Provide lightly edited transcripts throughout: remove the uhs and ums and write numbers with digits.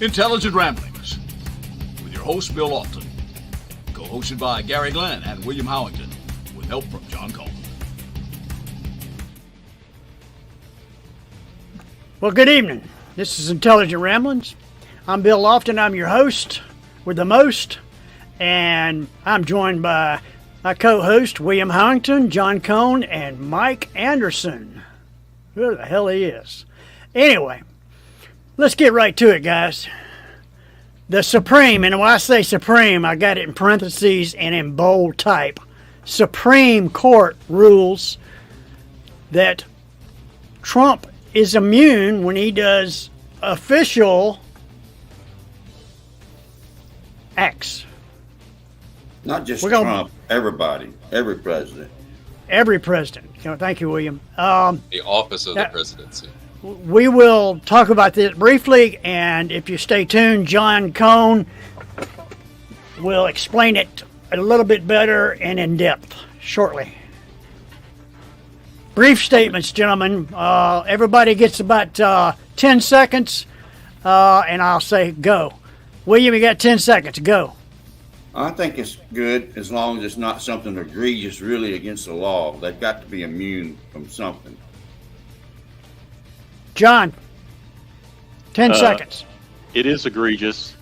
Intelligent Ramblings with your host, Bill Alton. Co-hosted by Gary Glenn and William Howington with help from John Cohn. Well, good evening. This is Intelligent Ramblings. I'm Bill Lofton. I'm your host with the most, and I'm joined by my co-host, William Howington, John Cohn, and Mike Anderson. Who the hell he is. Anyway, let's get right to it, guys. The Supreme, and when I say Supreme, I got it in parentheses and in bold type. Supreme Court rules that Trump is immune when he does official acts. Not just Trump, everybody, every president. Every president. Thank you, William. The office of the presidency. We will talk about this briefly, and if you stay tuned, John Cohn will explain it a little bit better and in depth shortly. Brief statements, gentlemen. Everybody gets about 10 seconds, and I'll say go. William, you got 10 seconds. Go. I think it's good as long as it's not something egregious really against the law. They've got to be immune from something. John, 10 seconds. It is egregious,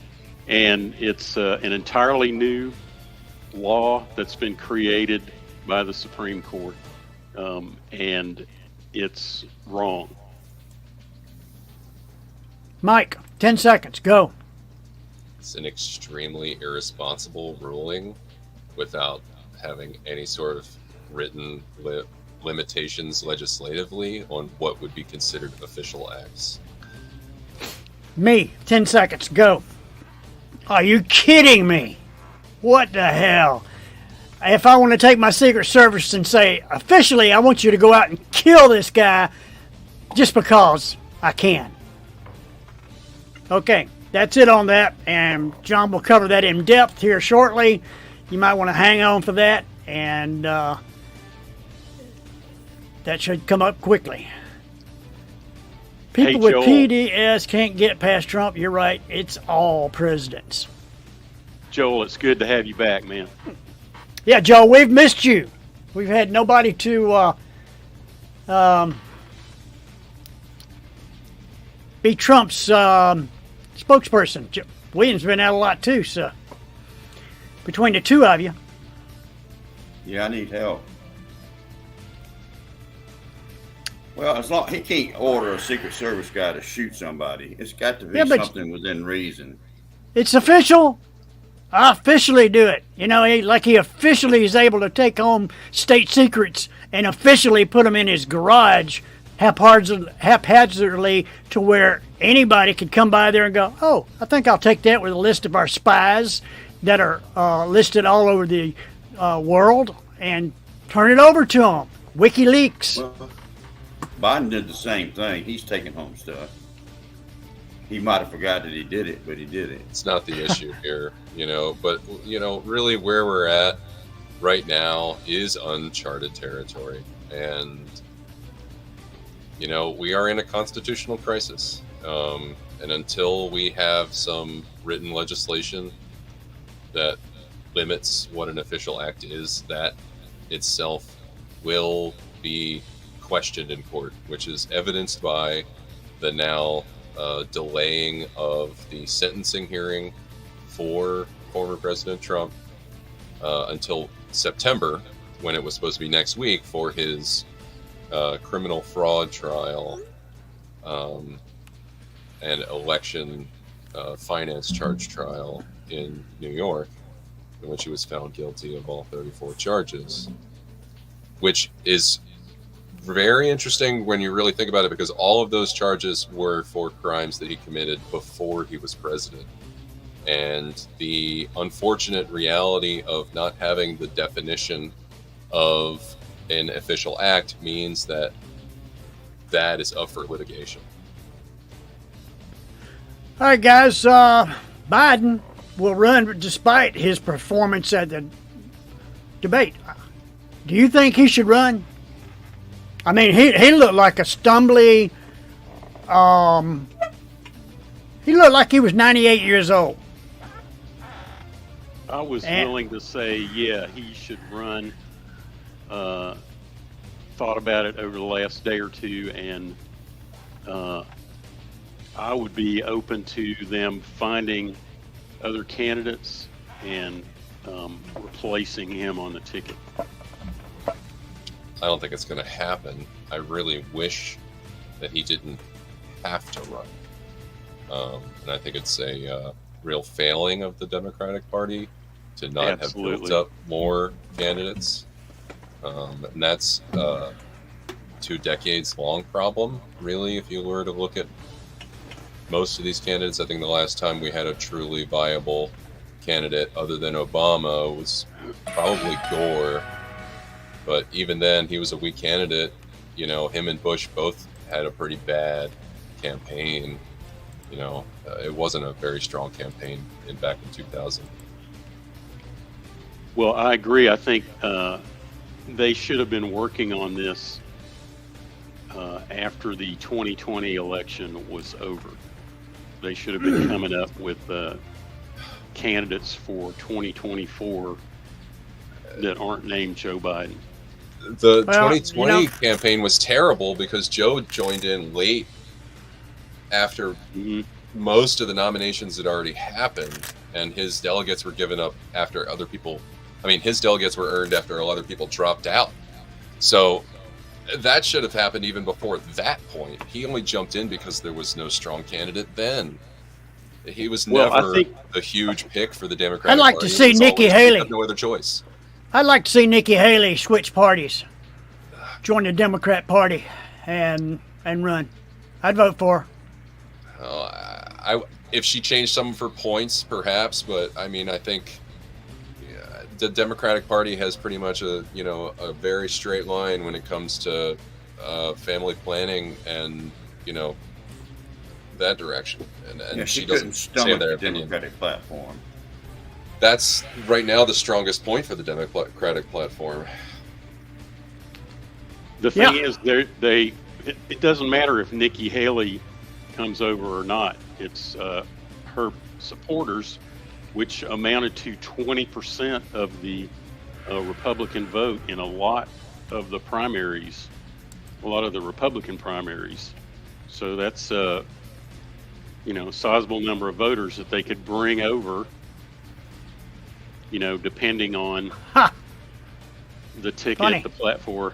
and it's an entirely new law that's been created by the Supreme Court, and it's wrong. Mike, 10 seconds. Go. It's an extremely irresponsible ruling without having any sort of written limitations legislatively on what would be considered official acts. Me, 10 seconds. Go. Are you kidding me? What the hell? If I want to take my Secret Service and say, officially, I want you to go out and kill this guy just because I can. Okay, that's it on that, and John will cover that in depth here shortly. You might want to hang on for that, and that should come up quickly. People with PDS can't get past Trump. You're right. It's all presidents. Joel, it's good to have you back, man. Yeah, Joe, we've missed you. We've had nobody to be Trump's spokesperson. William's been out a lot too, so between the two of you. Yeah, I need help. Well, as long he can't order a Secret Service guy to shoot somebody. It's got to be something within reason. It's official. I officially do it. You know, he officially is able to take home state secrets and officially put them in his garage haphazardly to where anybody could come by there and go, oh, I think I'll take that with a list of our spies that are listed all over the world and turn it over to them. WikiLeaks. Well, Biden did the same thing. He's taking home stuff. He might have forgot that he did it, but he did it. It's not the issue here, but, really where we're at right now is uncharted territory. And, we are in a constitutional crisis. And until we have some written legislation that limits what an official act is, that itself will be questioned in court, which is evidenced by the now delaying of the sentencing hearing for former President Trump until September, when it was supposed to be next week for his criminal fraud trial and election finance charge trial in New York, in which he was found guilty of all 34 charges, which is very interesting when you really think about it, because all of those charges were for crimes that he committed before he was president. And the unfortunate reality of not having the definition of an official act means that that is up for litigation. All right, guys. Biden will run despite his performance at the debate. Do you think he should run? I mean, he looked like a stumbly, He looked like he was 98 years old. I was willing to say, yeah, he should run. Thought about it over the last day or two, and I would be open to them finding other candidates and replacing him on the ticket. I don't think it's going to happen. I really wish that he didn't have to run. And I think it's a real failing of the Democratic Party to not have built up more candidates. And that's a 2 decades long problem, really, if you were to look at most of these candidates. I think the last time we had a truly viable candidate other than Obama was probably Gore. But even then, he was a weak candidate. You know, him and Bush both had a pretty bad campaign. You know, it wasn't a very strong campaign back in 2000. Well, I agree. I think they should have been working on this after the 2020 election was over. They should have been coming up with candidates for 2024 that aren't named Joe Biden. The 2020 campaign was terrible because Joe joined in late after most of the nominations had already happened, and his delegates were given up after other people. I mean, his delegates were earned after a lot of people dropped out. So that should have happened even before that point. He only jumped in because there was no strong candidate then. He was never the huge pick for the Democratic I'd like Party. to see Nikki Haley. Had no other choice. I'd like to see Nikki Haley switch parties, join the Democrat Party, and run. I'd vote for her. If she changed some of her points, perhaps, but I mean, I think the Democratic Party has pretty much a very straight line when it comes to family planning and that direction. And she doesn't stomach their the opinion. Democratic platform. That's right now the strongest point for the Democratic platform. The thing is, it doesn't matter if Nikki Haley comes over or not. It's her supporters, which amounted to 20% of the Republican vote in a lot of the primaries, a lot of the Republican primaries. So that's a sizable number of voters that they could bring over, depending on the ticket, the platform.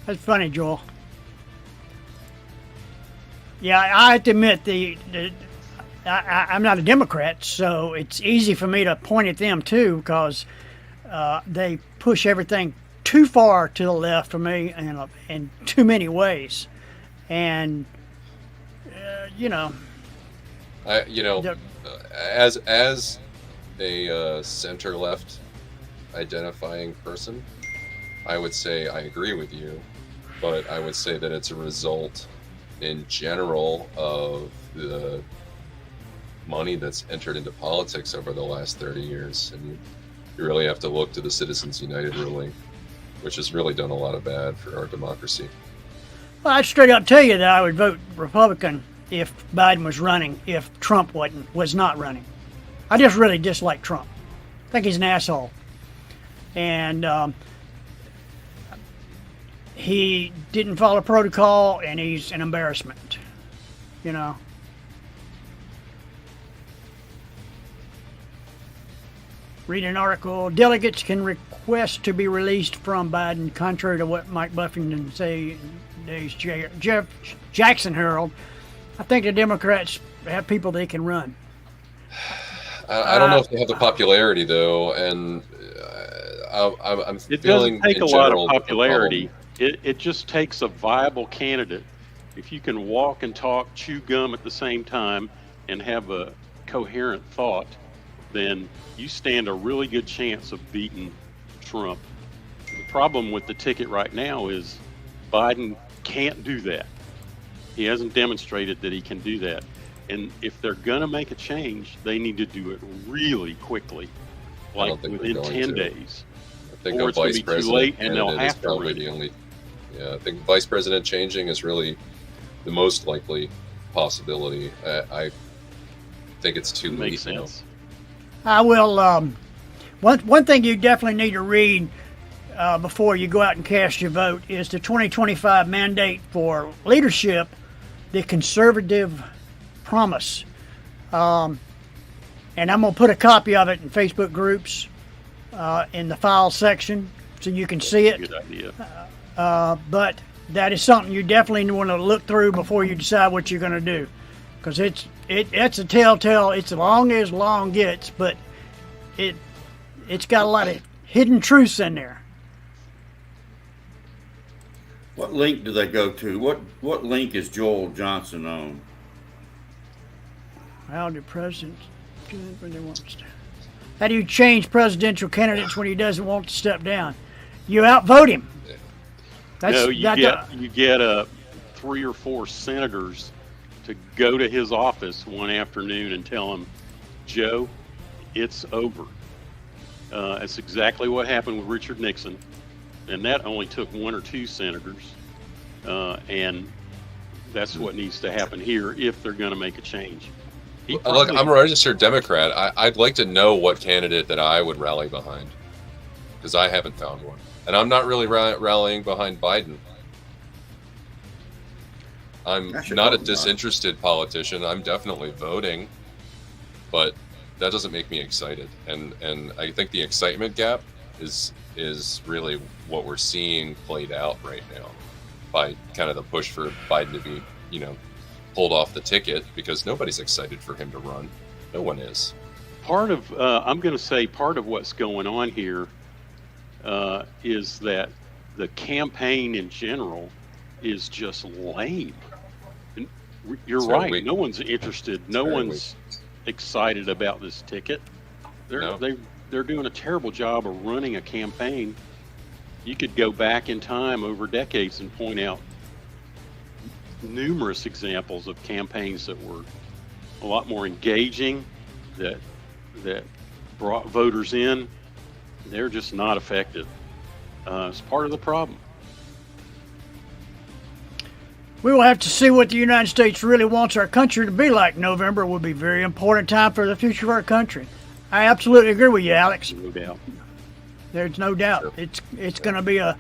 That's funny, Joel. Yeah, I have to admit I'm not a Democrat, so it's easy for me to point at them too, because they push everything too far to the left for me in too many ways, and as a center left identifying person, I would say I agree with you, but I would say that it's a result in general of the money that's entered into politics over the last 30 years. And you really have to look to the Citizens United ruling, which has really done a lot of bad for our democracy. Well, I'd straight up tell you that I would vote Republican if Biden was running, if Trump was not running. I just really dislike Trump. I think he's an asshole. And he didn't follow protocol, and he's an embarrassment. Read an article. Delegates can request to be released from Biden, contrary to what Mike Buffington said in today's Jeff Jackson Herald. I think the Democrats have people they can run. I don't know if they have the popularity, though, and I'm it feeling doesn't take in a lot general of popularity. It just takes a viable candidate. If you can walk and talk, chew gum at the same time, and have a coherent thought, then you stand a really good chance of beating Trump. The problem with the ticket right now is Biden can't do that. He hasn't demonstrated that he can do that. And if they're going to make a change, they need to do it really quickly, like within 10 days. I think or a it's going vice to be too president late and they'll candidate is have to probably run. the only. Yeah, I think vice president changing is really the most likely possibility. I think it's too late. Makes sense. I will. One thing you definitely need to read before you go out and cast your vote is the 2025 mandate for leadership, the conservative promise. And I'm going to put a copy of it in Facebook groups in the file section so you can see it. Good idea. But that is something you definitely want to look through before you decide what you're going to do. Because it's a telltale. It's long as long gets, but it's got a lot of hidden truths in there. What link do they go to? What link is Joel Johnson on? How do presidents when they want to step? How do you change presidential candidates when he doesn't want to step down? You outvote him. You get 3 or 4 senators to go to his office one afternoon and tell him, Joe, it's over. That's exactly what happened with Richard Nixon, and that only took 1 or 2 senators, and that's what needs to happen here if they're going to make a change. Look, I'm a registered Democrat. I'd like to know what candidate that I would rally behind, because I haven't found one. And I'm not really rallying behind Biden. I'm not a disinterested politician. I'm definitely voting, but that doesn't make me excited. And I think the excitement gap is really what we're seeing played out right now by kind of the push for Biden to be, pulled off the ticket, because nobody's excited for him to run. No one is. Part of what's going on here is that the campaign in general is just lame. And you're right. Weak. No one's interested. No one's excited about this ticket. They're doing a terrible job of running a campaign. You could go back in time over decades and point out numerous examples of campaigns that were a lot more engaging, that brought voters in. They're just not effective. It's part of the problem. We will have to see what the United States really wants our country to be like. November will be a very important time for the future of our country. I absolutely agree with you, Alex. No doubt. There's no doubt. Sure. It's going to be a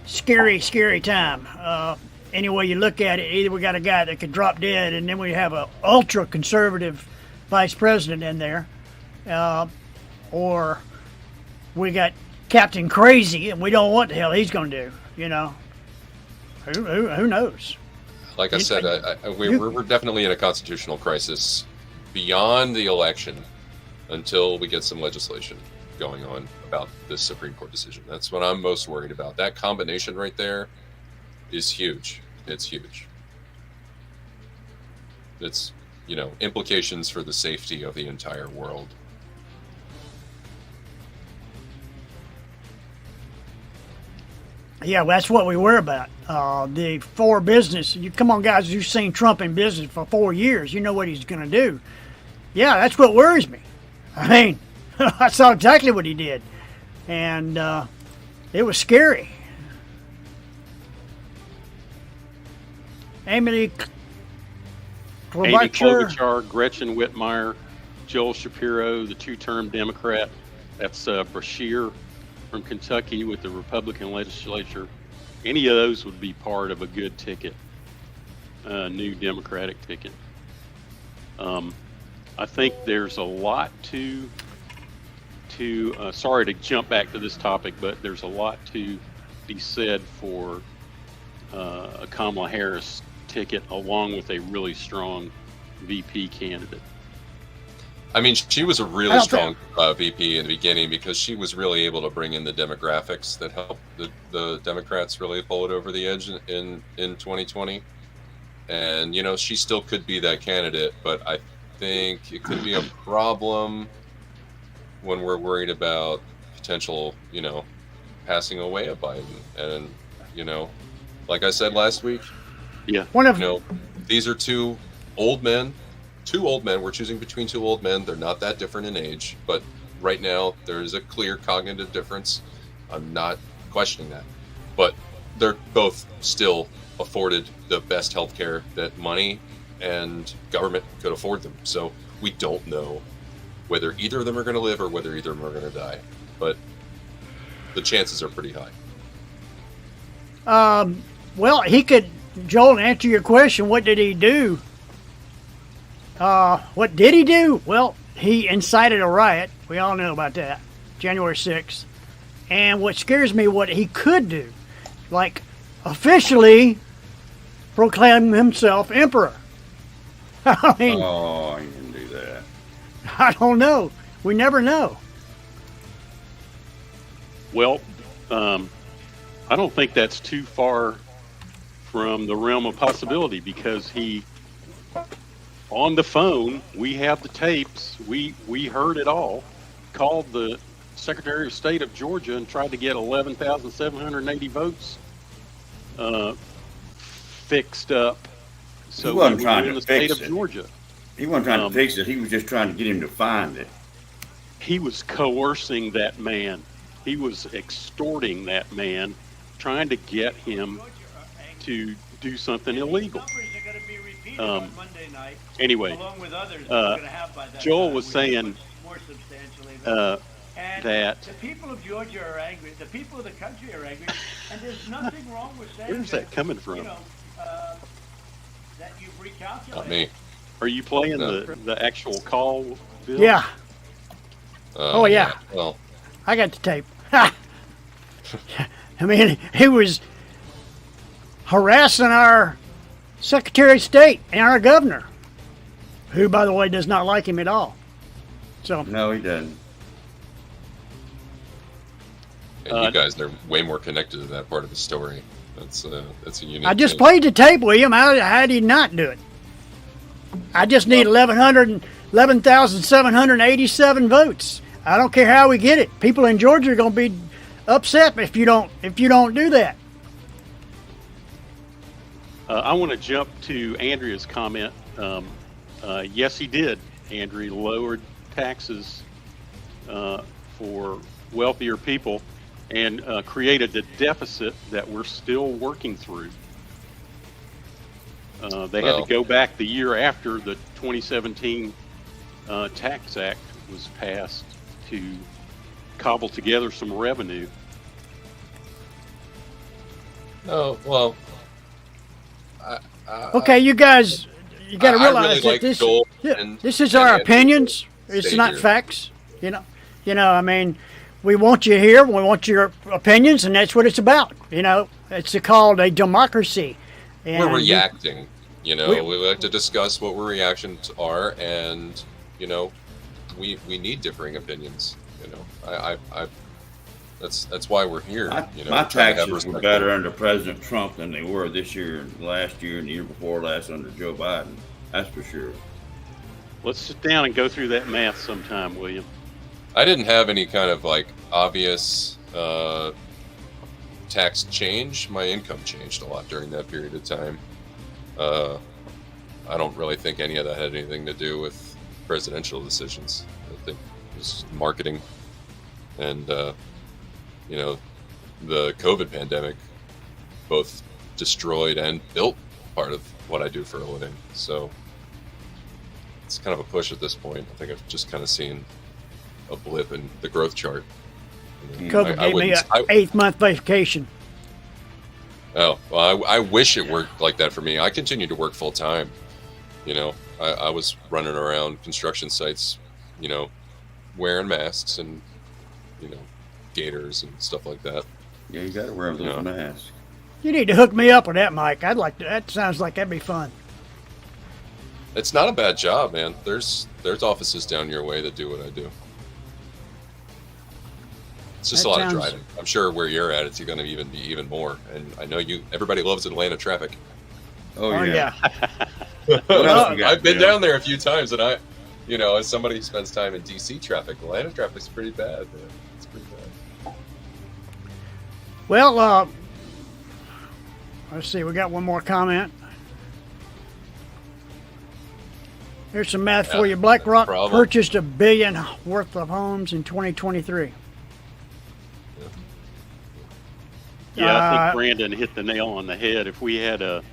scary time. Any way you look at it, either we got a guy that could drop dead, and then we have an ultra conservative vice president in there, or we got Captain Crazy, and we don't know what the hell he's going to do. Who knows? Like I said, we're definitely in a constitutional crisis beyond the election until we get some legislation going on about this Supreme Court decision. That's what I'm most worried about. That combination right there is huge. It's huge. It's, implications for the safety of the entire world. Yeah, that's what we worry about. The for business. Come on, guys, you've seen Trump in business for 4 years. You know what he's going to do. Yeah, that's what worries me. I mean, I saw exactly what he did, and it was scary. Amy Klobuchar, Gretchen Whitmire, Joel Shapiro, the 2-term Democrat. That's Brashear from Kentucky with the Republican legislature. Any of those would be part of a good ticket, new Democratic ticket. I think there's a lot to sorry to jump back to this topic, but there's a lot to be said for a Kamala Harris ticket along with a really strong VP candidate. I mean, she was a really strong VP in the beginning because she was really able to bring in the demographics that helped the Democrats really pull it over the edge in 2020. And, she still could be that candidate, but I think it could be a problem when we're worried about potential, passing away of Biden. And, like I said last week, these are two old men. We're choosing between 2 old men. They're not that different in age, but right now there is a clear cognitive difference. I'm not questioning that. But they're both still afforded the best healthcare that money and government could afford them. So we don't know whether either of them are going to live or whether either of them are going to die. But the chances are pretty high. Well, he could, Joel, answer your question. What did he do? What did he do? Well, he incited a riot. We all know about that. January 6th. And what scares me, what he could do, like officially proclaim himself emperor. I mean, Oh, you can do that. I don't know. We never know. Well, I don't think that's too far from the realm of possibility, because he, on the phone, we have the tapes, we heard it all, called the Secretary of State of Georgia and tried to get 11,780 votes fixed up. So He wasn't we trying were in to the state fix of it. Georgia. He wasn't trying to fix it. He was just trying to get him to find it. He was coercing that man. He was extorting that man, trying to get him to do something illegal. Anyway, Joel was saying that the people of Georgia are angry. The people of the country are angry, and there's nothing wrong with saying. Where's that coming from? You know, that you've recalculated. Not me. Are you playing No. the actual call, Bill? Yeah, Oh, yeah. Well, I got the tape. I mean, he was harassing our Secretary of State and our governor, who, by the way, does not like him at all. So, No, he doesn't. and you guys are way more connected to that part of the story. That's a unique. I just thing. played the tape, William. How did he not do it? I just need 11,787 votes. I don't care how we get it. People in Georgia are going to be upset if you don't do that. I want to jump to Andrea's comment. Yes, he did. Andrea lowered taxes for wealthier people and created a deficit that we're still working through. They had to go back the year after the 2017 Tax Act was passed to cobble together some revenue. Oh well. Okay, you guys, you got to I realize really that like this, Joel yeah, and- this is and our Andrew opinions. It's stay not here. facts. You know. I mean, we want you here. We want your opinions, and that's what it's about. It's called a democracy. And We're reacting. We we- like to discuss what our reactions are, and we need differing opinions. I that's why we're here. My trying to have taxes were respect. better under President Trump than they were this year, and last year, and the year before last under Joe Biden. That's for sure. Let's sit down and go through that math sometime, William. I didn't have any kind of obvious tax change. My income changed a lot during that period of time. I don't really think any of that had anything to do with presidential decisions. I think it was marketing and the COVID pandemic both destroyed and built part of what I do for a living. So it's kind of a push at this point. I think I've just kind of seen a blip in the growth chart. COVID gave me an 8-month vacation. Oh, well, I wish it worked like that for me. I continue to work full time. I was running around construction sites, wearing masks and, gaiters and stuff like that. Yeah, you got to wear those Yeah. masks. You need to hook me up with that, Mike. I'd like to. That sounds like that'd be fun. It's not a bad job, man. There's offices down your way that do what I do. It's just That a lot of sounds- driving. I'm sure where you're at, it's going to be even more. And I know everybody loves Atlanta traffic. Oh, Oh yeah. yeah. What else we got, I've been Bill? down there a few times, and as somebody who spends time in DC traffic, Atlanta traffic's pretty bad, man. It's pretty bad. Well, let's see. We got one more comment. Here's some math for you. BlackRock problem. purchased $1 billion worth of homes in 2023. Yeah, I think Brandon hit the nail on the head. If we had a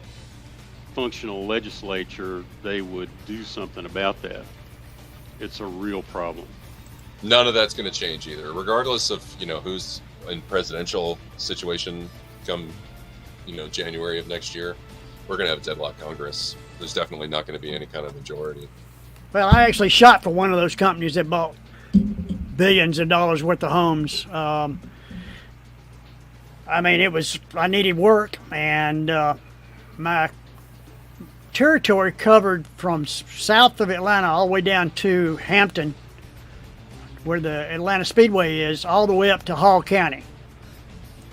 functional legislature, they would do something about that. It's a real problem. None of that's going to change either, regardless of who's in presidential situation come January of next year. We're going to have a deadlock Congress. There's definitely not going to be any kind of majority. Well, I actually shot for one of those companies that bought billions of dollars worth of homes. I mean, I needed work, and my territory covered from south of Atlanta all the way down to Hampton, where the Atlanta Speedway is, all the way up to Hall County,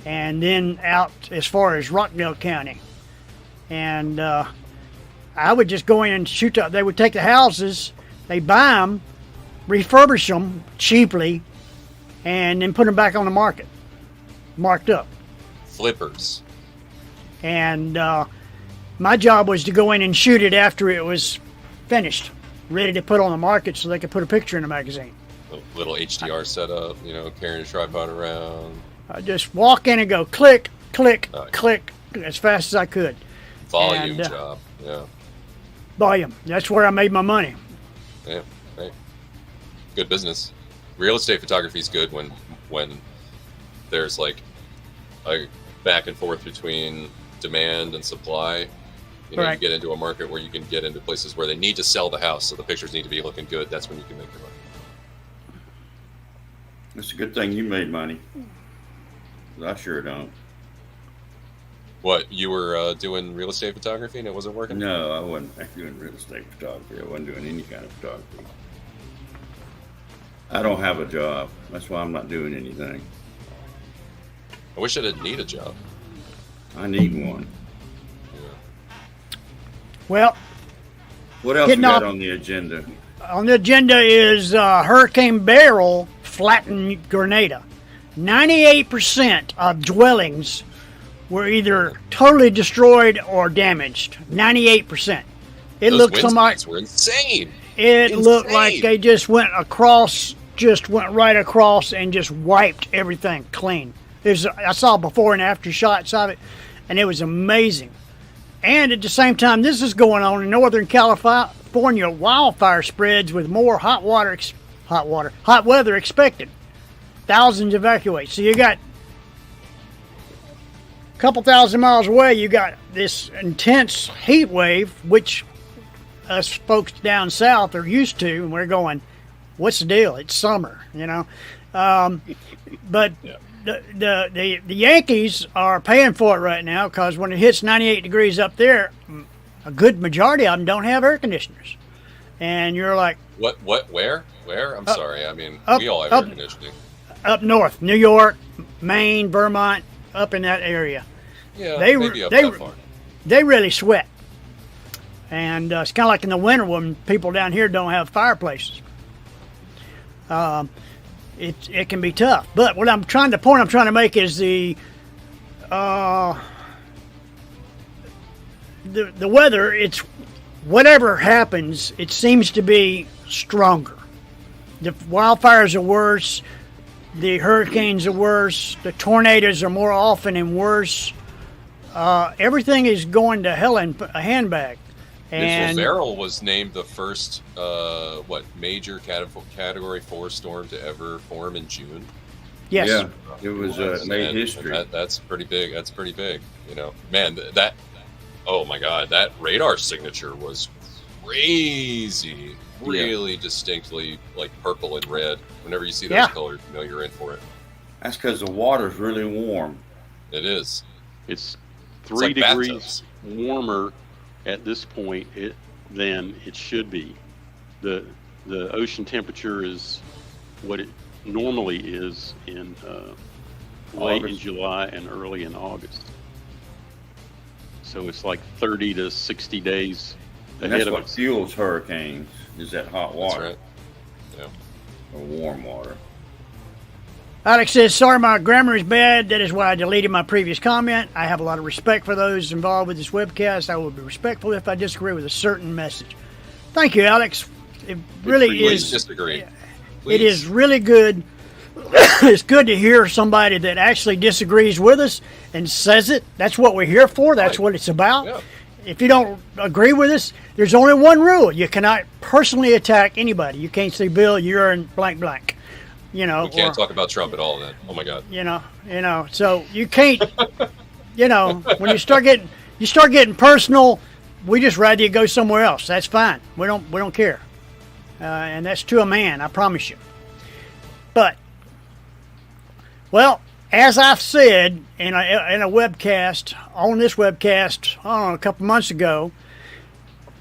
and then out as far as Rockdale County. And I would just go in and shoot up. They would take the houses, they buy them, refurbish them cheaply, and then put them back on the market, marked up. Flippers. And my job was to go in and shoot it after it was finished, ready to put on the market so they could put a picture in the magazine. A little HDR setup, carrying a tripod around. I just walk in and go click, click, click as fast as I could. Volume job, yeah. Volume. That's where I made my money. Yeah, right. Good business. Real estate photography is good when there's like a back and forth between demand and supply. Right. You get into a market where you can get into places where they need to sell the house, so the pictures need to be looking good. That's when you can make your money. It's a good thing you made money. I sure don't. What, you were doing real estate photography and it wasn't working? No, I wasn't doing real estate photography. I wasn't doing any kind of photography. I don't have a job. That's why I'm not doing anything. I wish I didn't need a job. I need one. Yeah. Well, what else we got on the agenda? On the agenda is Hurricane Beryl flattened Grenada. 98% of dwellings were either totally destroyed or damaged. 98%. It Those looked wind like speeds were insane. It looked like they just went right across and just wiped everything clean. I saw before and after shots of it, and it was amazing. And at the same time, this is going on in Northern California. Wildfire spreads with more hot weather expected. Thousands evacuate. So you got a couple thousand miles away, you got this intense heat wave, which us folks down south are used to, and we're going, what's the deal? It's summer, But yeah. The Yankees are paying for it right now because when it hits 98 degrees up there, a good majority of them don't have air conditioners. And you're like... What, where? I'm sorry. I mean, we all have air conditioning. Up north, New York, Maine, Vermont, up in that area. Yeah, maybe up that far. They really sweat. And it's kind of like in the winter when people down here don't have fireplaces. It can be tough. But what the point I'm trying to make is the weather, it's whatever happens, it seems to be stronger. The wildfires are worse. The hurricanes are worse. The tornadoes are more often and worse. Everything is going to hell in a handbag. And Beryl was named the first major Category 4 storm to ever form in June. Yes. Yeah, it was made history. That's pretty big. Man, that oh my God, that radar signature was crazy. Really distinctly like purple and red. Whenever you see those colors, you know you're in for it. That's because the water's really warm. It is. It's 3 degrees warmer at this point than it should be. The ocean temperature is what it normally is in late in July and early in August. So it's like 30 to 60 days ahead of us. That's what fuels hurricanes, is that hot water. That's right. Yeah. Or warm water. Alex says, sorry, my grammar is bad. That is why I deleted my previous comment. I have a lot of respect for those involved with this webcast. I will be respectful if I disagree with a certain message. Thank you, Alex. It really is. Please disagree. Please. It is really good it's good to hear somebody that actually disagrees with us and says it. That's what we're here for. That's Right. what it's about. Yeah. If you don't agree with us, there's only one rule. You cannot personally attack anybody. You can't say, Bill, you're in blank blank. You know, We can't talk about Trump at all then. Oh my God. you know, so you can't, when you start getting personal, we just rather you go somewhere else. That's fine. We don't care. And that's to a man, I promise you. But, well, as I've said in a webcast, on this webcast, I don't know, a couple months ago,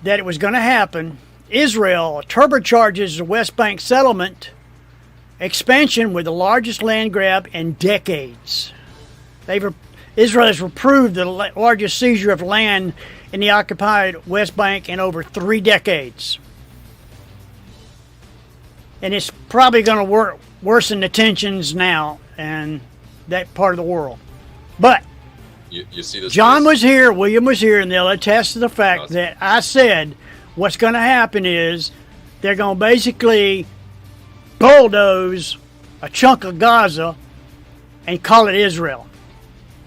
that it was going to happen, Israel turbocharges the West Bank settlement expansion with the largest land grab in decades. Israel has approved the largest seizure of land in the occupied West Bank in over 3 decades. And it's probably going to worsen the tensions now in that part of the world. But You see this? John was here, William was here, and they'll attest to the fact that I said what's going to happen is they're going to basically bulldoze a chunk of Gaza and call it Israel.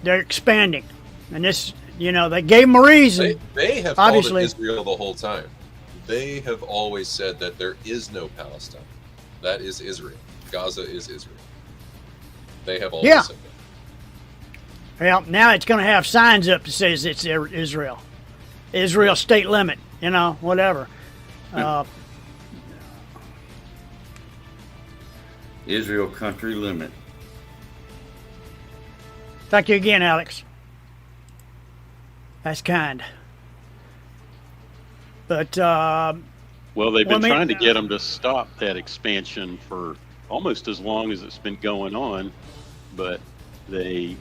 They're expanding. And this, they gave them a reason. They have obviously called it Israel the whole time. They have always said that there is no Palestine. That is Israel. Gaza is Israel. They have always said that. Well, now it's going to have signs up that says it's Israel. Israel state limit, whatever. Israel country limit. Thank you again, Alex. That's kind. But, well, they've been trying to get them to stop that expansion for almost as long as it's been going on, but they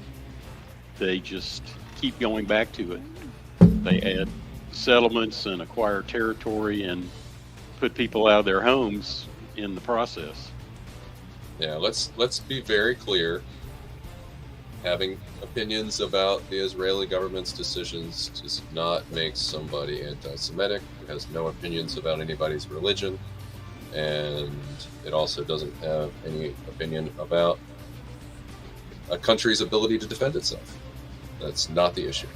just keep going back to it. They add settlements and acquire territory and put people out of their homes in the process. Yeah, let's be very clear. Having opinions about the Israeli government's decisions does not make somebody anti-Semitic. It has no opinions about anybody's religion, and it also doesn't have any opinion about a country's ability to defend itself. That's not the issue.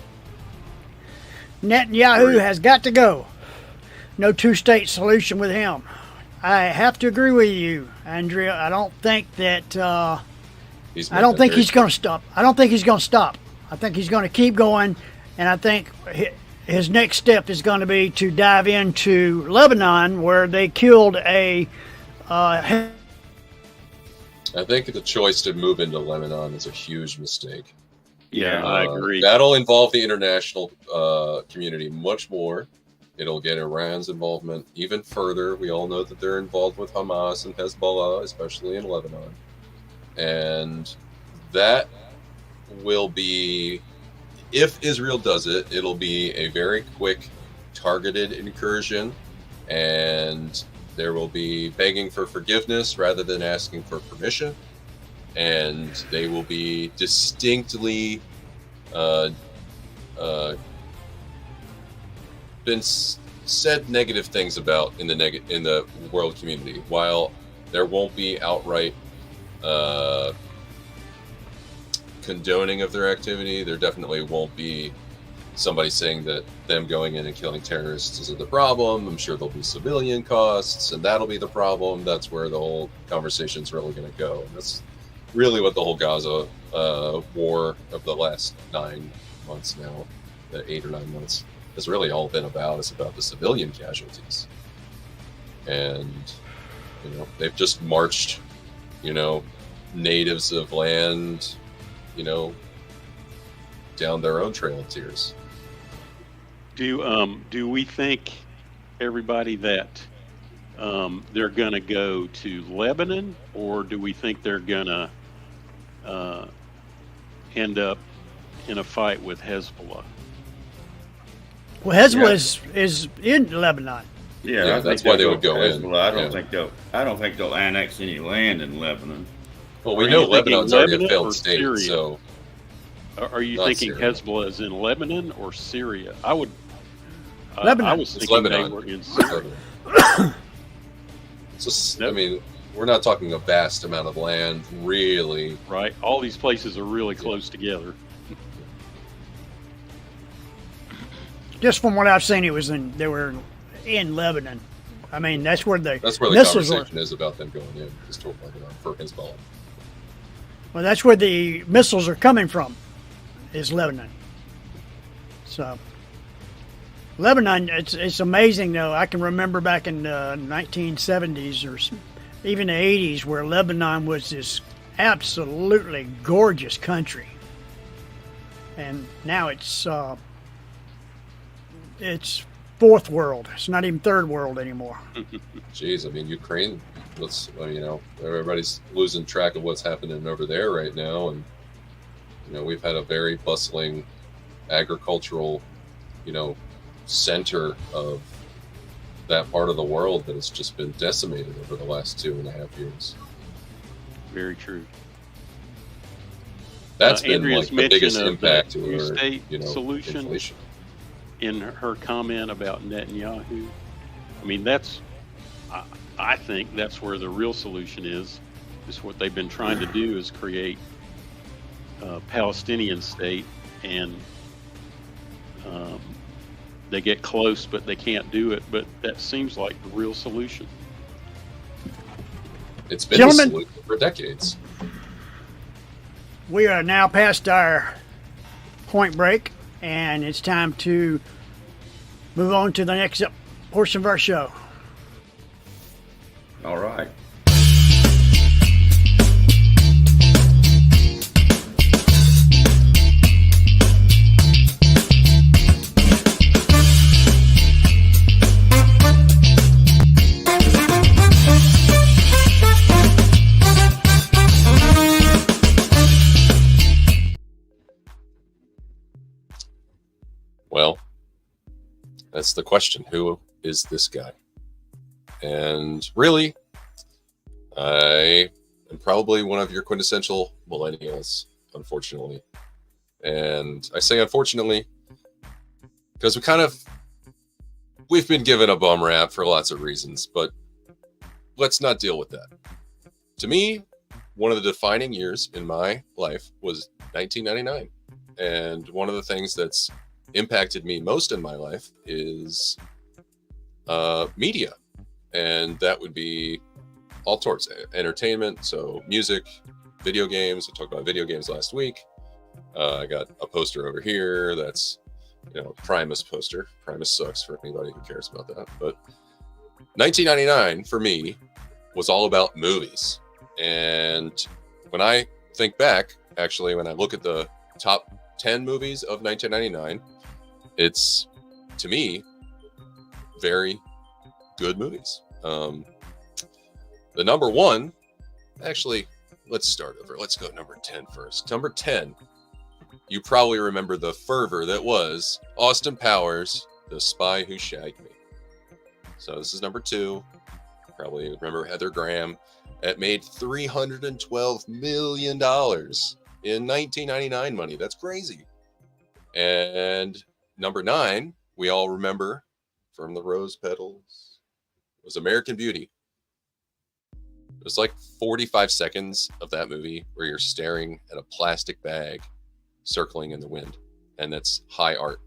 Netanyahu has got to go. No two-state solution with him. I have to agree with you, Andrea. I don't think that. I don't think he's going to stop. I don't think he's going to stop. I think he's going to keep going, and I think his next step is going to be to dive into Lebanon, where they killed a. I think the choice to move into Lebanon is a huge mistake. Yeah, I agree. That'll involve the international community much more. It'll get Iran's involvement even further. We all know that they're involved with Hamas and Hezbollah, especially in Lebanon. And that will be, if Israel does it, it'll be a very quick, targeted incursion, and there will be begging for forgiveness rather than asking for permission, and they will be distinctly been said negative things about in the world community. While there won't be outright condoning of their activity, there definitely won't be somebody saying that them going in and killing terrorists isn't the problem. I'm sure there'll be civilian costs, and that'll be the problem. That's where the whole conversation's really going to go. And that's really what the whole Gaza war of the last 9 months now, the 8 or 9 months, has really all been about. It's about the civilian casualties. And, they've just marched, natives of land, down their own trail of tears. Do we think, everybody, that they're going to go to Lebanon, or do we think they're going to end up in a fight with Hezbollah? Well, Hezbollah is in Lebanon. Yeah, that's why they would go in. I don't think they'll annex any land in Lebanon. Well, we know Lebanon's already a failed state, so. Are you thinking Syria. Hezbollah is in Lebanon or Syria? I would. Lebanon. I was thinking Lebanon. they were in Syria. we're not talking a vast amount of land, really. Right. All these places are really close together. Just from what I've seen, they were in Lebanon. I mean, that's where the conversation were. is about them going in, just to for Hezbollah. Well, that's where the missiles are coming from, is Lebanon. So, Lebanon, it's amazing though. I can remember back in the 1970s or even the 80s, where Lebanon was this absolutely gorgeous country, and now it's fourth world. It's not even third world anymore. Jeez, I mean, Ukraine. Everybody's losing track of what's happening over there right now, and we've had a very bustling agricultural, center of that part of the world that has just been decimated over the last 2.5 years. Very true. That's been Andrea's like the biggest mention of impact the to her, two-state solution inflation. in her comment about Netanyahu. I mean, I think that's where the real solution is what they've been trying to do is create a Palestinian state, and they get close, but they can't do it. But that seems like the real solution. It's been Gentlemen, the solution for decades. we are now past our point break, and it's time to move on to the next portion of our show. All right. Well, that's the question. Who is this guy? And really, I am probably one of your quintessential millennials, unfortunately. And I say unfortunately because we've been given a bum rap for lots of reasons, but let's not deal with that. To me, one of the defining years in my life was 1999. And one of the things that's impacted me most in my life is media. And that would be all sorts of entertainment. So music, video games. I talked about video games last week. I got a poster over here that's, Primus poster. Primus sucks for anybody who cares about that. But 1999 for me was all about movies. And when I think back, actually, when I look at the top 10 movies of 1999, it's, to me, very good movies. The number one, actually, let's start over. Let's go number 10 first. Number 10, you probably remember the fervor that was Austin Powers, The Spy Who Shagged Me. So this is number 2. Probably remember Heather Graham. It made $312 million in 1999 money. That's crazy. And number 9, we all remember from the Rose Petals, was American Beauty. It was like 45 seconds of that movie where you're staring at a plastic bag circling in the wind. And that's high art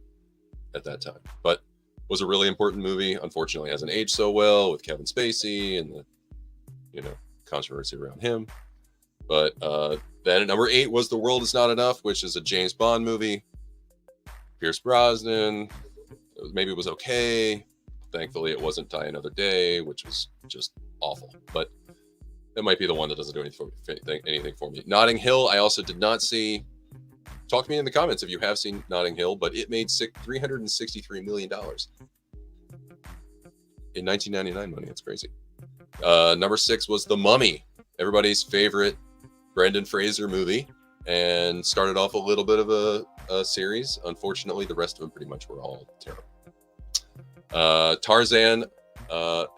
at that time. But was a really important movie. Unfortunately, hasn't aged so well with Kevin Spacey and the, controversy around him. But then at number 8 was The World Is Not Enough, which is a James Bond movie. Pierce Brosnan. Maybe it was okay. Thankfully, it wasn't Die Another Day, which was just awful. But that might be the one that doesn't do anything for me. Notting Hill, I also did not see. Talk to me in the comments if you have seen Notting Hill, but it made $363 million in 1999 money. It's crazy. Number 6 was The Mummy, everybody's favorite Brendan Fraser movie, and started off a little bit of a series. Unfortunately, the rest of them pretty much were all terrible. Tarzan,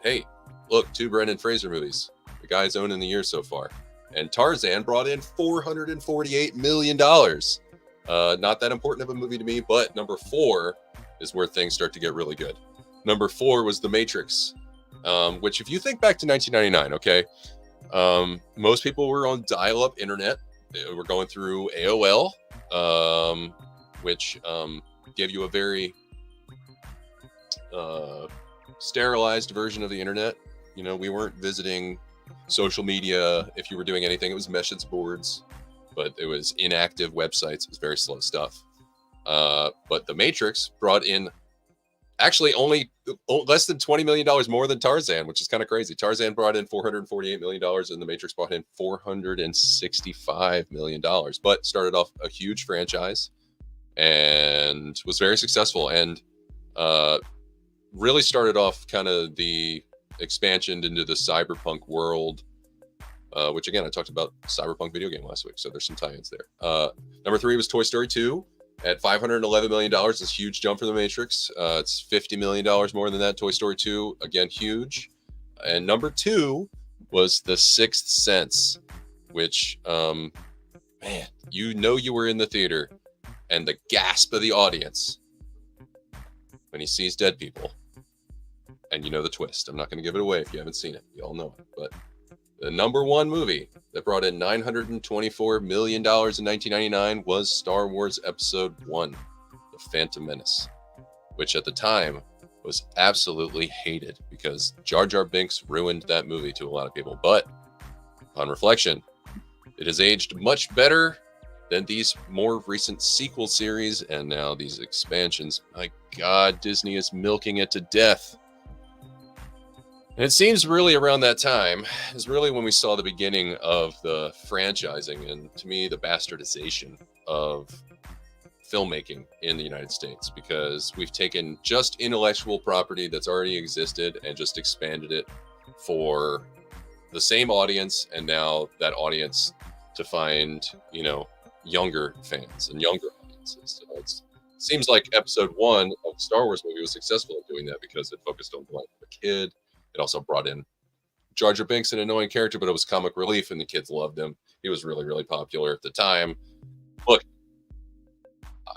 hey, look, 2 Brendan Fraser movies. The guy's owning the year so far. And Tarzan brought in $448 million. Not that important of a movie to me, but number 4 is where things start to get really good. Number 4 was The Matrix, which if you think back to 1999, okay, Most people were on dial-up internet. They were going through AOL, which gave you a very sterilized version of the internet. You know, we weren't visiting social media. If you were doing anything, it was message boards, but it was inactive websites. It was very slow stuff. But The Matrix brought in actually only less than $20 million more than Tarzan, which is kind of crazy. Tarzan brought in $448 million and The Matrix brought in $465 million, but started off a huge franchise and was very successful, and really started off kind of the expansion into the cyberpunk world, which again, I talked about cyberpunk video game last week, so there's some tie-ins there. Number 3 was Toy Story 2 at $511 million. It's a huge jump for The Matrix. It's $50 million more than that. Toy Story 2, again, huge. And number 2 was The Sixth Sense, which, man, you know you were in the theater, and the gasp of the audience when he sees dead people. And you know the twist. I'm not going to give it away if you haven't seen it. You all know it. But the number 1 movie that brought in $924 million in 1999 was Star Wars Episode 1, The Phantom Menace, which at the time was absolutely hated because Jar Jar Binks ruined that movie to a lot of people. But on reflection, it has aged much better than these more recent sequel series and now these expansions. My God, Disney is milking it to death. And it seems really around that time is really when we saw the beginning of the franchising and, to me, the bastardization of filmmaking in the United States, because we've taken just intellectual property that's already existed and just expanded it for the same audience, and now that audience to find, you know, younger fans and younger audiences. So it seems like Episode 1 of the Star Wars movie was successful at doing that because it focused on the life of a kid. It also brought in Jar Jar Binks, an annoying character, but it was comic relief, and the kids loved him. He was really, really popular at the time. Look,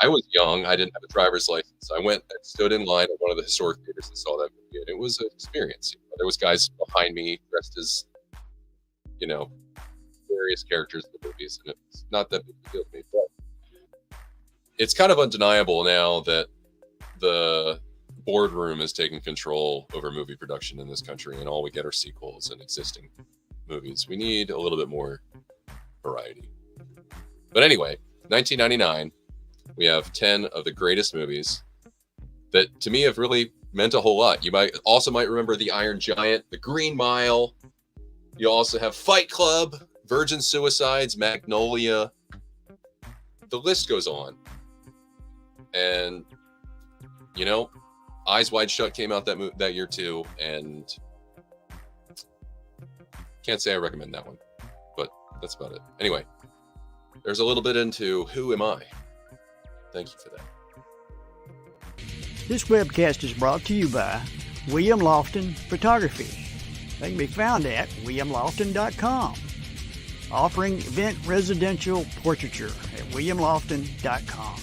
I was young. I didn't have a driver's license. I went and stood in line at one of the historic theaters and saw that movie, and it was an experience. There was guys behind me dressed as, you know, various characters in the movies, and it's not that big a deal to me. But it's kind of undeniable now that the boardroom is taking control over movie production in this country, and all we get are sequels and existing movies. We need a little bit more variety. But anyway, 1999, we have 10 of the greatest movies that to me have really meant a whole lot. You might remember The Iron Giant, The Green Mile. You also have Fight Club, Virgin Suicides, Magnolia. The list goes on. And, you know, Eyes Wide Shut came out that year too, and can't say I recommend that one, but that's about it. Anyway, there's a little bit into Who Am I? Thank you for that. This webcast is brought to you by William Lofton Photography. They can be found at williamlofton.com, offering event residential portraiture at williamlofton.com.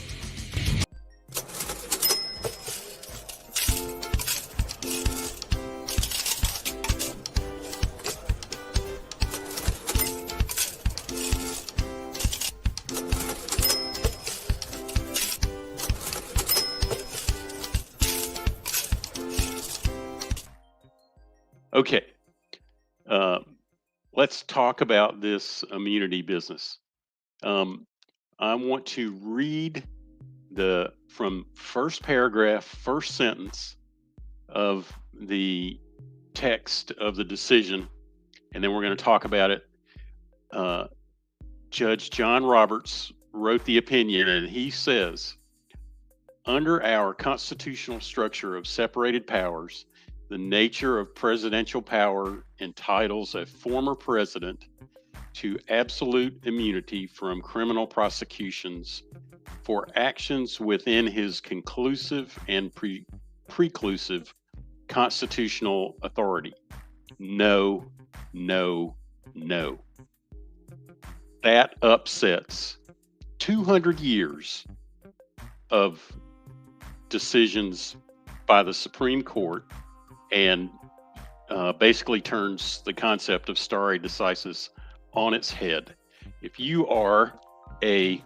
Okay, let's talk about this immunity business. I want to read from first paragraph, first sentence of the text of the decision, and then we're going to talk about it. Judge John Roberts wrote the opinion, and he says, under our constitutional structure of separated powers, the nature of presidential power entitles a former president to absolute immunity from criminal prosecutions for actions within his conclusive and preclusive constitutional authority. No, no, no. That upsets 200 years of decisions by the Supreme Court. And basically turns the concept of stare decisis on its head. If you are a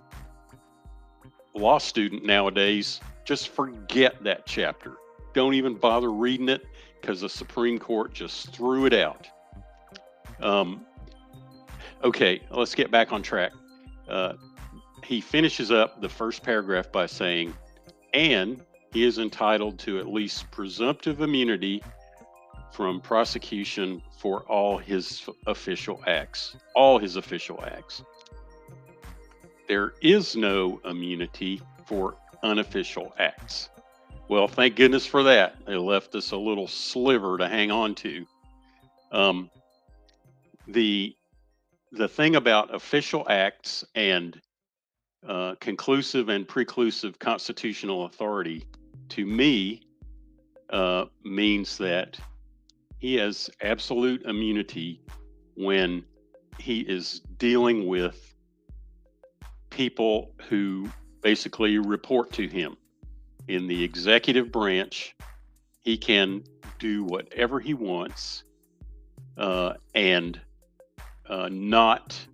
law student nowadays, just forget that chapter. Don't even bother reading it because the Supreme Court just threw it out. Okay, let's get back on track. He finishes up the first paragraph by saying, and he is entitled to at least presumptive immunity from prosecution for all his official acts. All his official acts. There is no immunity for unofficial acts. Well, thank goodness for that. They left us a little sliver to hang on to. The thing about official acts and conclusive and preclusive constitutional authority, to me, means that he has absolute immunity when he is dealing with people who basically report to him. In the executive branch, he can do whatever he wants and not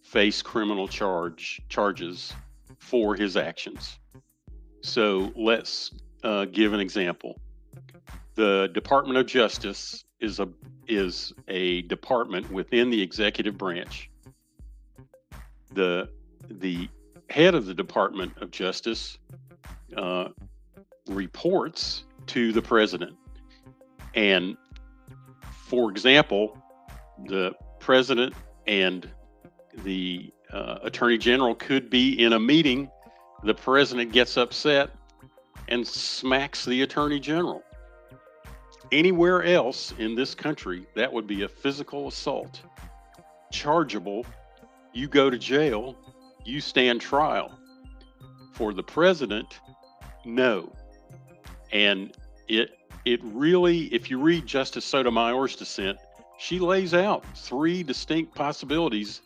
face criminal charges for his actions. So let's give an example. The Department of Justice is a department within the executive branch. The head of the Department of Justice reports to the president. And for example, the president and the attorney general could be in a meeting. The president gets upset and smacks the attorney general. Anywhere else in this country, that would be a physical assault, chargeable. You go to jail, you stand trial. For the president, no. And it really, if you read Justice Sotomayor's dissent, she lays out 3 distinct possibilities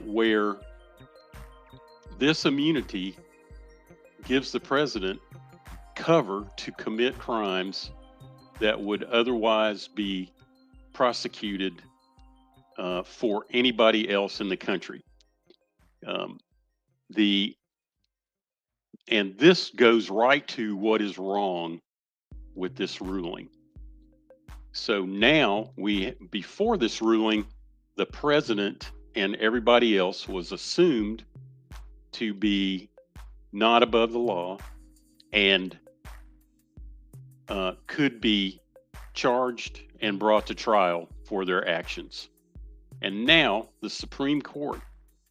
where this immunity gives the president cover to commit crimes that would otherwise be prosecuted for anybody else in the country. And this goes right to what is wrong with this ruling. So now before this ruling, the president and everybody else was assumed to be not above the law and could be charged and brought to trial for their actions. And now the Supreme Court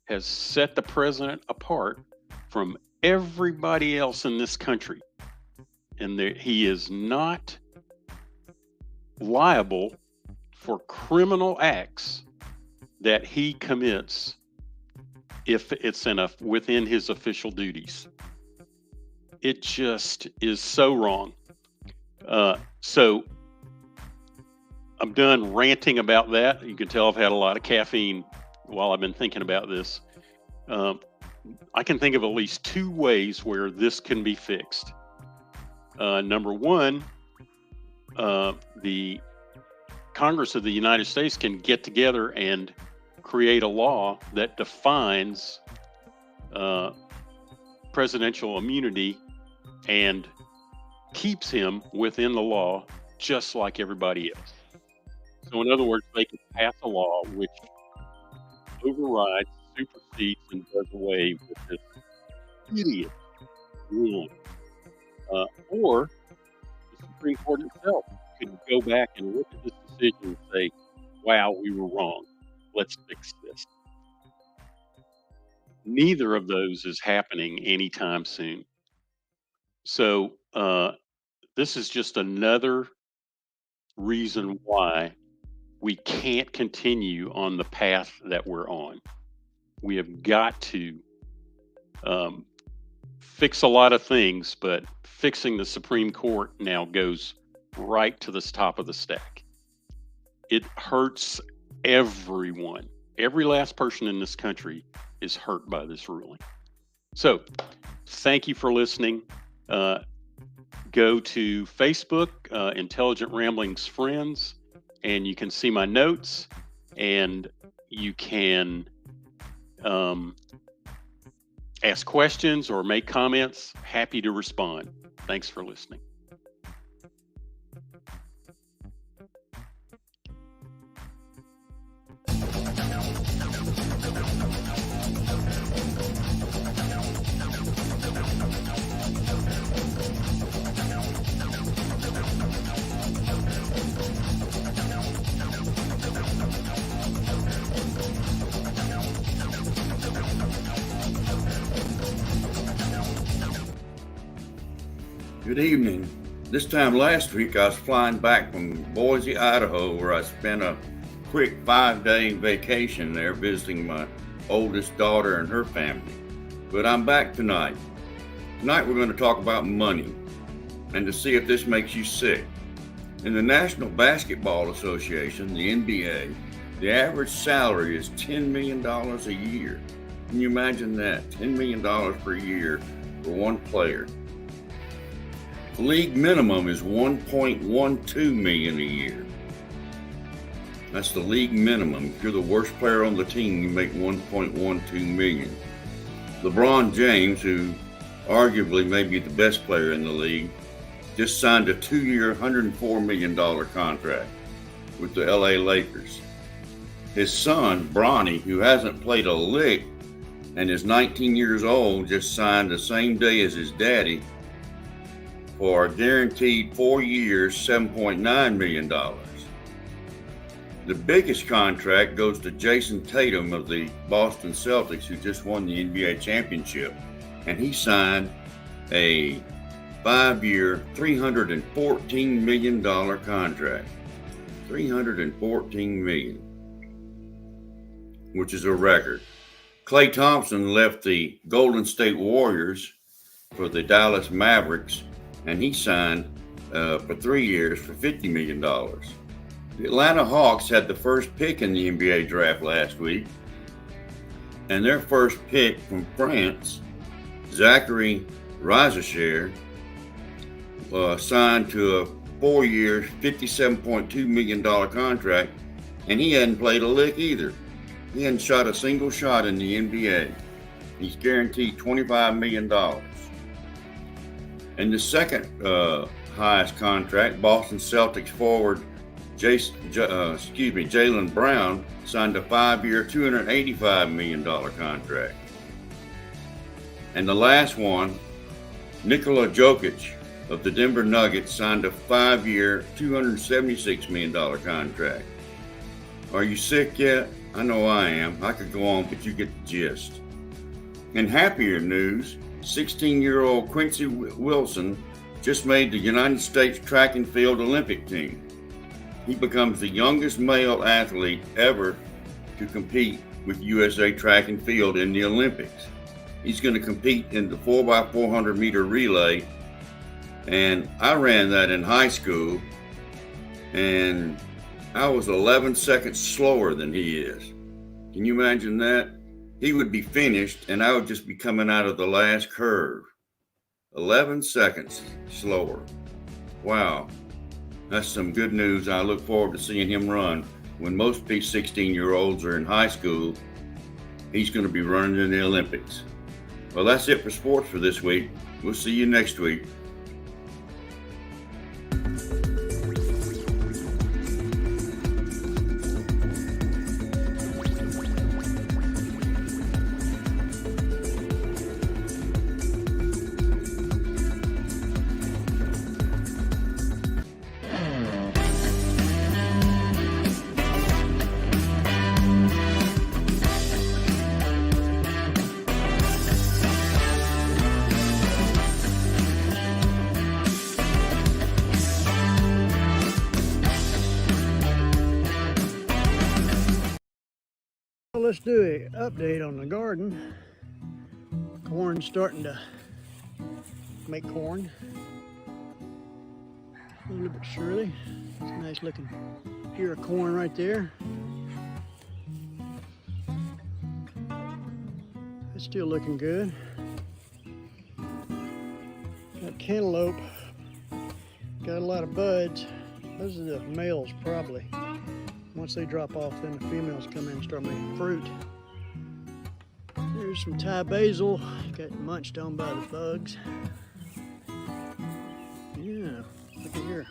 has set the president apart from everybody else in this country. And he is not liable for criminal acts that he commits if it's within his official duties. It just is so wrong. So I'm done ranting about that. You can tell I've had a lot of caffeine while I've been thinking about this. I can think of at least 2 ways where this can be fixed. Number one, the Congress of the United States can get together and create a law that defines presidential immunity and keeps him within the law just like everybody else. So in other words, they can pass a law which overrides, supersedes, and does away with this idiot ruling. Or the Supreme Court itself could go back and look at this decision and say, wow, we were wrong. Let's fix this. Neither of those is happening anytime soon. So this is just another reason why we can't continue on the path that we're on. We have got to fix a lot of things, but fixing the Supreme Court now goes right to the top of the stack. It hurts everyone. Every last person in this country is hurt by this ruling. So, thank you for listening. go to Facebook, Intelligent Ramblings Friends, and you can see my notes, and you can ask questions or make comments. Happy to respond. Thanks for listening. Good evening. This time last week, I was flying back from Boise, Idaho, where I spent a quick 5-day vacation there visiting my oldest daughter and her family. But I'm back tonight. Tonight, we're going to talk about money and to see if this makes you sick. In the National Basketball Association, the NBA, the average salary is $10 million a year. Can you imagine that? $10 million per year for one player. The league minimum is $1.12 million a year. That's the league minimum. If you're the worst player on the team, you make $1.12 million. LeBron James, who arguably may be the best player in the league, just signed a 2-year, $104 million contract with the LA Lakers. His son, Bronny, who hasn't played a lick and is 19 years old, just signed the same day as his daddy for a guaranteed 4 years, $7.9 million. The biggest contract goes to Jason Tatum of the Boston Celtics, who just won the NBA championship, and he signed a 5-year, $314 million contract. $314 million, which is a record. Klay Thompson left the Golden State Warriors for the Dallas Mavericks, and he signed for 3 years for $50 million. The Atlanta Hawks had the first pick in the NBA draft last week, and their first pick from France, Zachary Rizacher, signed to a 4-year, $57.2 million contract, and he hadn't played a lick either. He hadn't shot a single shot in the NBA. He's guaranteed $25 million. And the second highest contract, Boston Celtics forward Jaylen Brown signed a 5-year, $285 million contract. And the last one, Nikola Jokic of the Denver Nuggets signed a 5-year, $276 million contract. Are you sick yet? I know I am. I could go on, but you get the gist. In happier news, 16-year-old Quincy Wilson just made the United States track and field Olympic team. He becomes the youngest male athlete ever to compete with USA track and field in the Olympics. He's going to compete in the 4x400 meter relay, and I ran that in high school, and I was 11 seconds slower than he is. Can you imagine that? He would be finished, and I would just be coming out of the last curve. 11 seconds slower. Wow. That's some good news. I look forward to seeing him run. When most 16-year-olds are in high school, he's going to be running in the Olympics. Well, that's it for sports for this week. We'll see you next week. Let's do an update on the garden. Corn's starting to make corn. Slowly but surely. It's a nice looking ear of corn right there. It's still looking good. Got cantaloupe got a lot of buds. Those are the males probably. Once they drop off, then the females come in and start making fruit. Here's some Thai basil. Got munched on by the bugs. Yeah, look at here.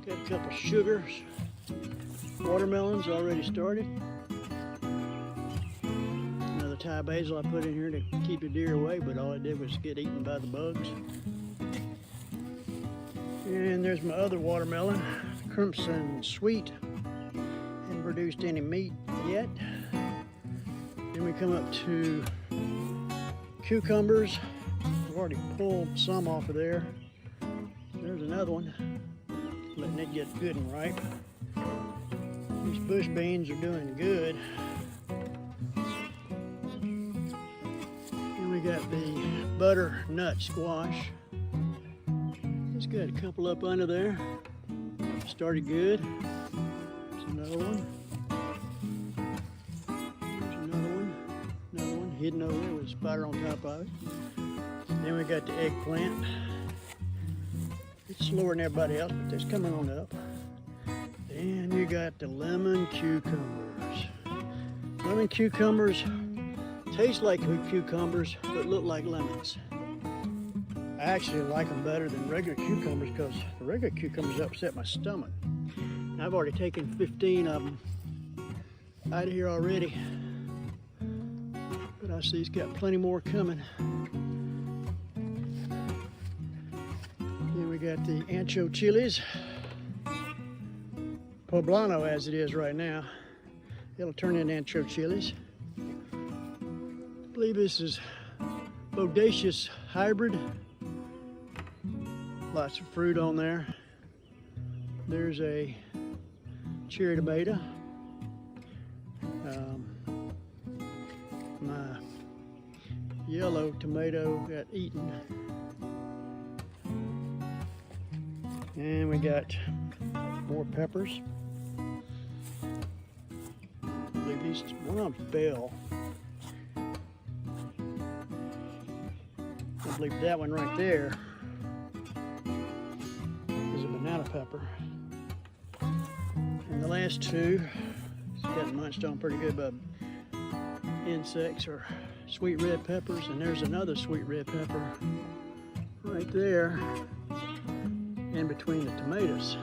Got a couple sugars. Watermelons already started. Another Thai basil I put in here to keep the deer away, but all it did was get eaten by the bugs. And there's my other watermelon, Crimson Sweet. Haven't produced any meat yet. Then we come up to cucumbers. I've already pulled some off of there. There's another one. Letting it get good and ripe. These bush beans are doing good. And we got the butternut squash. It's got a couple up under there. Started good. There's another one. There's another one. Another one hidden over there with a spider on top of it. Then we got the eggplant. It's slower than everybody else, but it's coming on up. And you got the lemon cucumbers. Lemon cucumbers taste like cucumbers, but look like lemons. I actually like them better than regular cucumbers because the regular cucumbers upset my stomach. I've already taken 15 of them out of here already. But I see it's got plenty more coming. Then we got the ancho chilies. Poblano as it is right now. It'll turn into ancho chilies. I believe this is bodacious hybrid. Lots of fruit on there. There's a cherry tomato. My yellow tomato got eaten. And we got more peppers. I believe these, one of them fell. I believe that one right there is a banana pepper. And the last two, it's got munched on pretty good by insects or sweet red peppers. And there's another sweet red pepper right there in between the tomatoes.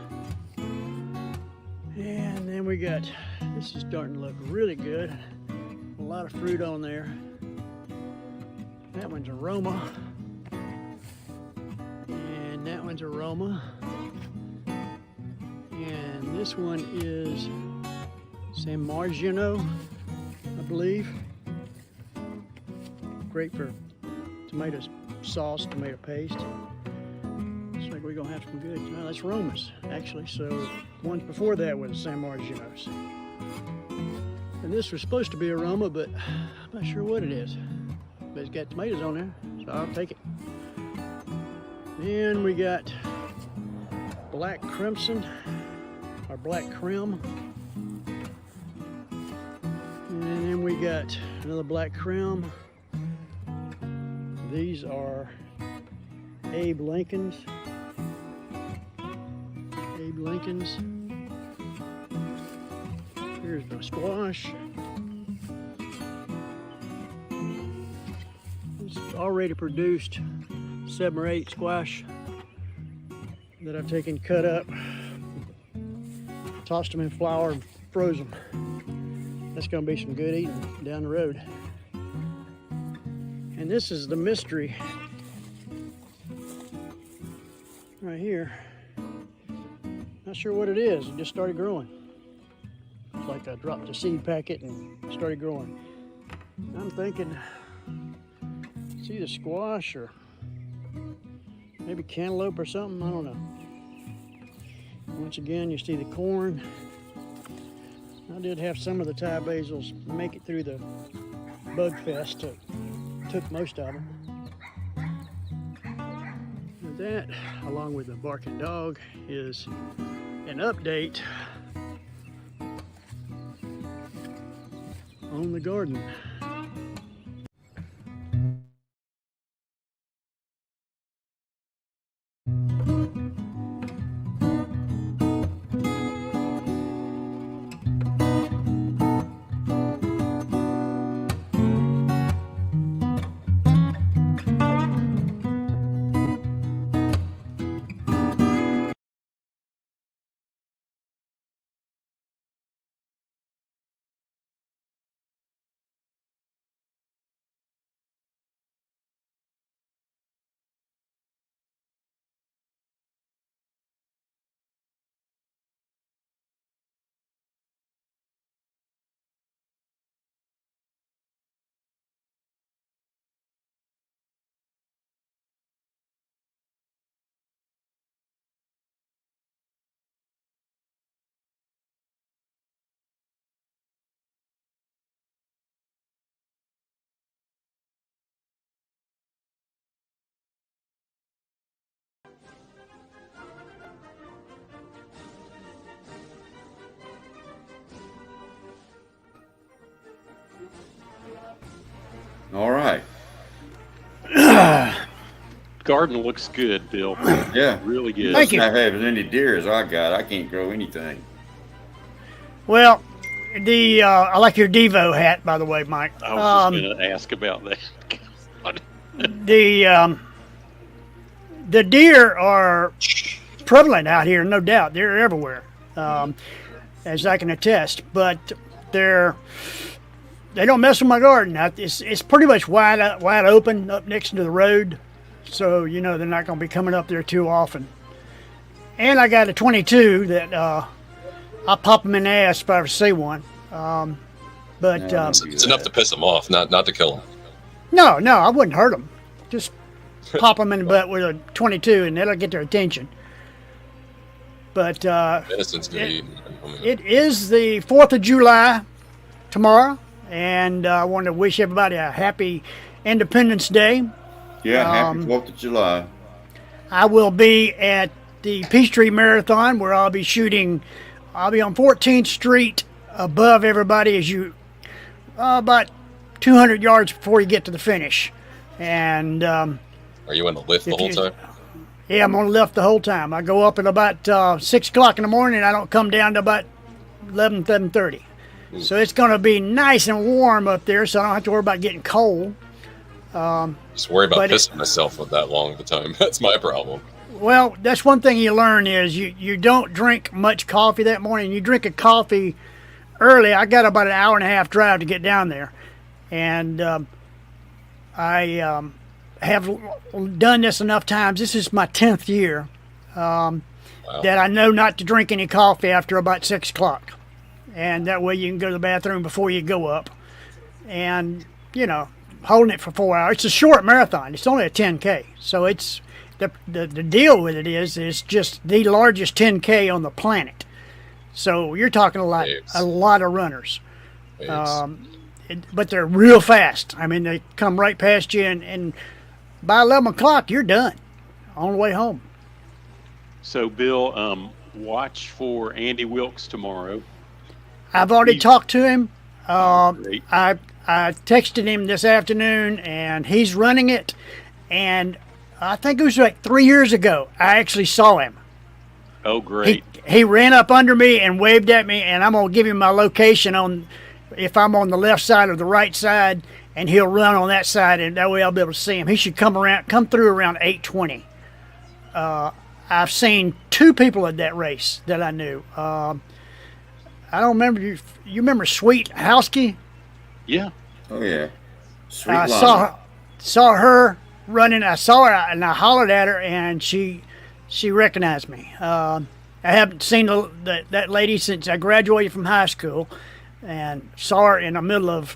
And then we got, this is starting to look really good. A lot of fruit on there. That one's aroma. And that one's aroma. And this one is San Margino, I believe. Great for tomato sauce, tomato paste. Looks like we're gonna have some good. No, that's Romas, actually. So ones before that was San Margino's. And this was supposed to be aroma, but I'm not sure what it is. But it's got tomatoes on there, so I'll take it. Then we got black crimson, or black creme. And then we got another black creme. These are Abe Lincoln's. Abe Lincoln's. Here's the squash. It's already produced 7 or 8 squash that I've taken, cut up, tossed them in flour and froze them. That's gonna be some good eating down the road. And this is the mystery right here. Not sure what it is, it just started growing. It's like I dropped a seed packet and started growing. I'm thinking it's either squash or maybe cantaloupe or something, I don't know. Once again, you see the corn. I did have some of the Thai basils make it through the bug fest. Took most of them. And that, along with the barking dog, is an update on the garden. garden looks good, Bill. Yeah. Really good. Thank you. Not having any deer as I got. I can't grow anything. Well, I like your Devo hat, by the way, Mike. I was just going to ask about that. The deer are prevalent out here, no doubt. They're everywhere, as I can attest. But they don't mess with my garden. It's pretty much wide open up next to the road, so they're not going to be coming up there too often. And I got a 22 that I'll pop them in the ass if I ever see one. It's enough to piss them off, not to kill them. No, I wouldn't hurt them. Just pop them in the butt with a 22, and that'll get their attention. But Innocent's gonna eat. it is the 4th of July tomorrow, and I want to wish everybody a happy Independence Day. Yeah, happy 4th of July. I will be at the Peachtree Marathon, where I'll be shooting. I'll be on 14th Street above everybody as you about 200 yards before you get to the finish. And Are you in the lift the whole time? yeah, I'm on the lift the whole time. I go up at about 6 o'clock in the morning, and I don't come down to about 11:30. So it's going to be nice and warm up there, so I don't have to worry about getting cold. Just worry about pissing myself with that long of a time. That's my problem. Well, that's one thing you learn is you don't drink much coffee that morning. You drink a coffee early. I got about an hour and a half drive to get down there. And I have done this enough times. This is my 10th year that I know not to drink any coffee after about 6 o'clock. And that way you can go to the bathroom before you go up. And, holding it for 4 hours. It's a short marathon. It's only a 10K. So it's the deal with it is it's just the largest 10K on the planet. So you're talking a lot of runners. But they're real fast. I mean, they come right past you, and by 11 o'clock, you're done on the way home. So, Bill, watch for Andy Wilkes tomorrow. I've already talked to him. Great. I texted him this afternoon, and he's running it. And I think it was like 3 years ago, I actually saw him. Oh, great. He ran up under me and waved at me, and I'm going to give him my location if I'm on the left side or the right side, and he'll run on that side, and that way I'll be able to see him. He should come through around 8:20. I've seen 2 people at that race that I knew. I don't remember you remember Sweet Houskey? Yeah. Oh, yeah. Sweet I Lana. saw her running. I saw her and I hollered at her, and she recognized me. I haven't seen that lady since I graduated from high school, and saw her in the middle of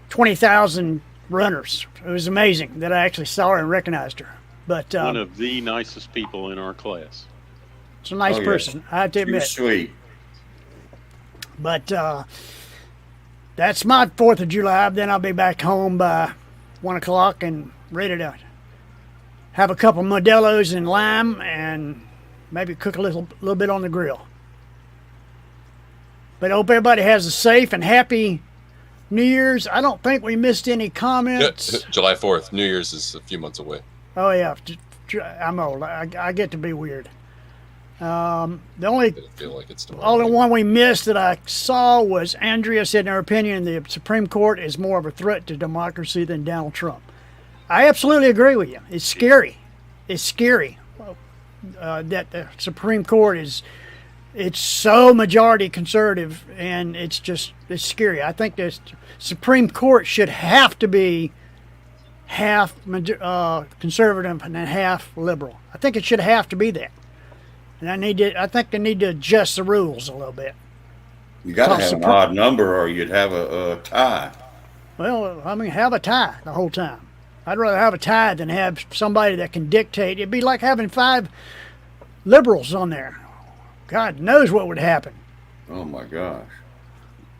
20,000 runners. It was amazing that I actually saw her and recognized her. But one of the nicest people in our class. It's a nice person, I have to admit. She's sweet. But that's my 4th of July. Then I'll be back home by 1 o'clock and ready to have a couple Modelo's and lime and maybe cook a little bit on the grill. But I hope everybody has a safe and happy New Year's. I don't think we missed any comments. Yeah, July 4th. New Year's is a few months away. Oh, yeah. I'm old. I get to be weird. The I feel like it's tomorrow. only one we missed that I saw was Andrea said in her opinion the Supreme Court is more of a threat to democracy than Donald Trump. I absolutely agree with you. It's scary. It's scary that the Supreme Court it's so majority conservative, and it's scary. I think the Supreme Court should have to be half conservative and then half liberal. I think it should have to be that. And I think they need to adjust the rules a little bit. You got to have an odd number, or you'd have a tie. Well, have a tie the whole time. I'd rather have a tie than have somebody that can dictate. It'd be like having 5 liberals on there. God knows what would happen. Oh, my gosh.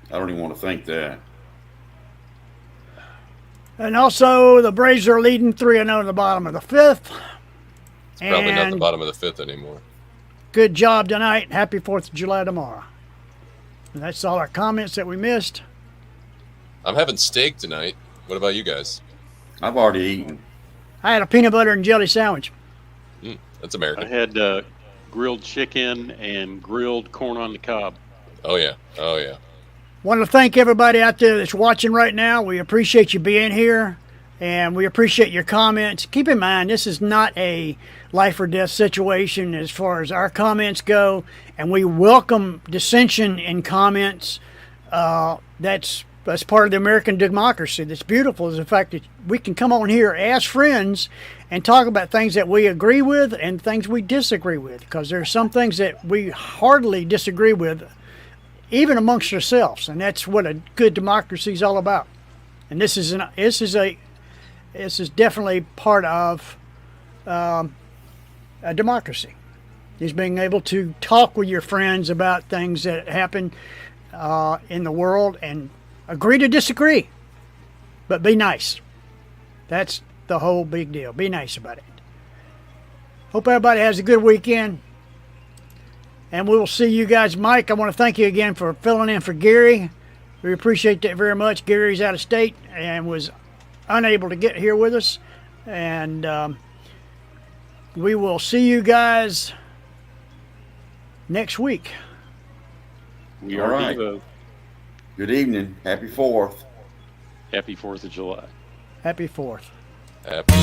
I don't even want to think that. And also, the Braves are leading 3-0 in the bottom of the 5th. Probably not the bottom of the 5th anymore. Good job tonight. Happy 4th of July tomorrow. And that's all our comments that we missed. I'm having steak tonight. What about you guys? I've already eaten. I had a peanut butter and jelly sandwich. That's I American. had grilled chicken and grilled corn on the cob. Oh yeah. Oh yeah. Want to thank everybody out there that's watching right now. We appreciate you being here, and we appreciate your comments. Keep in mind, this is not a life or death situation as far as our comments go, and we welcome dissension in comments. That's part of the American democracy. That's beautiful is the fact that we can come on here as friends and talk about things that we agree with and things we disagree with, because there are some things that we hardly disagree with, even amongst ourselves, and that's what a good democracy is all about. And this is definitely part of a democracy. Is being able to talk with your friends about things that happen in the world and agree to disagree, but be nice. That's the whole big deal. Be nice about it. Hope everybody has a good weekend. And we will see you guys. Mike, I want to thank you again for filling in for Gary. We appreciate that very much. Gary's out of state and was unable to get here with us. And we will see you guys next week. We All are right. Devo. Good evening. Happy 4th. Happy 4th of July. Happy 4th. Happy.